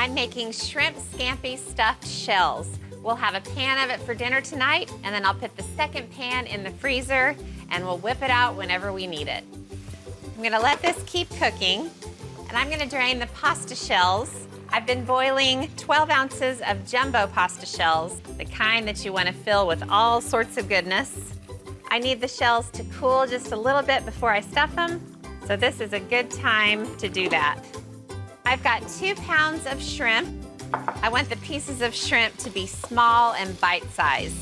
I'm making shrimp scampi stuffed shells. We'll have a pan of it for dinner tonight, and then I'll put the second pan in the freezer, and we'll whip it out whenever we need it. I'm gonna let this keep cooking, and I'm gonna drain the pasta shells. I've been boiling 12 ounces of jumbo pasta shells, the kind that you wanna fill with all sorts of goodness. I need the shells to cool just a little bit before I stuff them, so this is a good time to do that. I've got 2 pounds of shrimp. I want the pieces of shrimp to be small and bite-sized.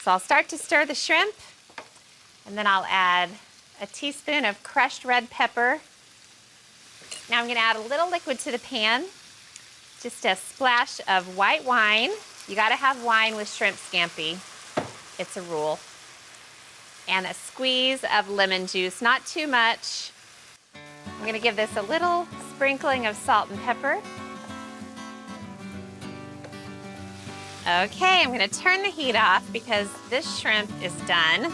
So I'll start to stir the shrimp, and then I'll add a teaspoon of crushed red pepper. Now I'm gonna add a little liquid to the pan, just a splash of white wine. You gotta have wine with shrimp scampi. It's a rule. And a squeeze of lemon juice, not too much. I'm gonna give this a little sprinkling of salt and pepper. Okay, I'm gonna turn the heat off because this shrimp is done.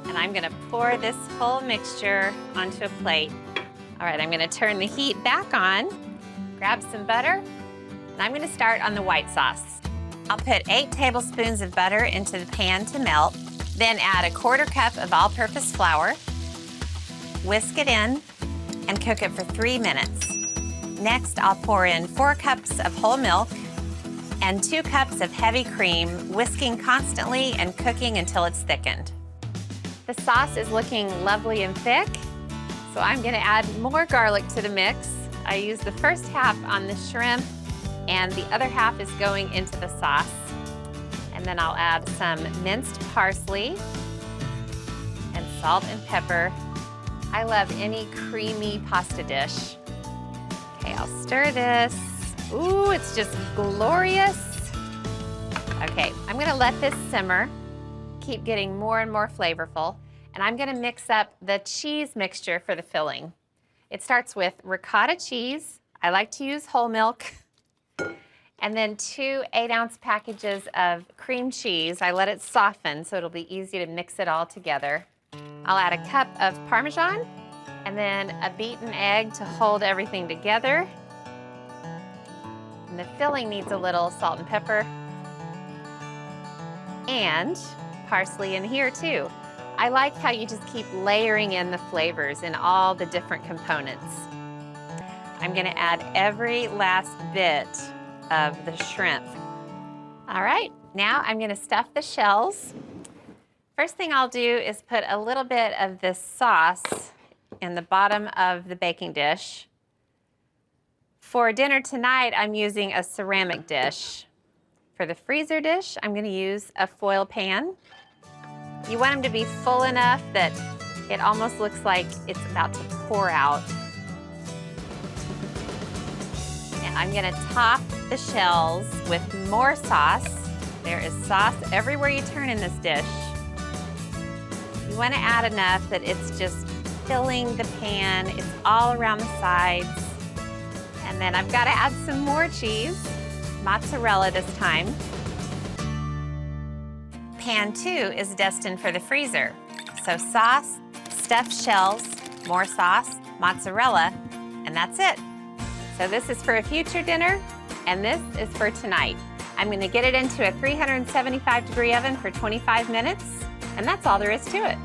And I'm gonna pour this whole mixture onto a plate. All right, I'm gonna turn the heat back on, grab some butter, and I'm gonna start on the white sauce. I'll put 8 tablespoons of butter into the pan to melt, then add a 1/4 cup of all-purpose flour, whisk it in, and cook it for 3 minutes. Next, I'll pour in 4 cups of whole milk and 2 cups of heavy cream, whisking constantly and cooking until it's thickened. The sauce is looking lovely and thick, so I'm gonna add more garlic to the mix. I use the first half on the shrimp, and the other half is going into the sauce. And then I'll add some minced parsley and salt and pepper. I love any creamy pasta dish. Okay, I'll stir this. Ooh, it's just glorious. Okay, I'm gonna let this simmer, keep getting more and more flavorful, and I'm gonna mix up the cheese mixture for the filling. It starts with ricotta cheese. I like to use whole milk. And then 2 8-ounce packages of cream cheese. I let it soften so it'll be easy to mix it all together. I'll add a cup of Parmesan and then a beaten egg to hold everything together. And the filling needs a little salt and pepper and parsley in here too. I like how you just keep layering in the flavors in all the different components. I'm gonna add every last bit of the shrimp. All right, now I'm gonna stuff the shells. First thing I'll do is put a little bit of this sauce in the bottom of the baking dish. For dinner tonight, I'm using a ceramic dish. For the freezer dish, I'm gonna use a foil pan. You want them to be full enough that it almost looks like it's about to pour out. And I'm gonna top the shells with more sauce. There is sauce everywhere you turn in this dish. You wanna add enough that it's just filling the pan. It's all around the sides. And then I've gotta add some more cheese, mozzarella this time. Pan 2 is destined for the freezer. So sauce, stuffed shells, more sauce, mozzarella, and that's it. So this is for a future dinner, and this is for tonight. I'm gonna get it into a 375-degree oven for 25 minutes, and that's all there is to it.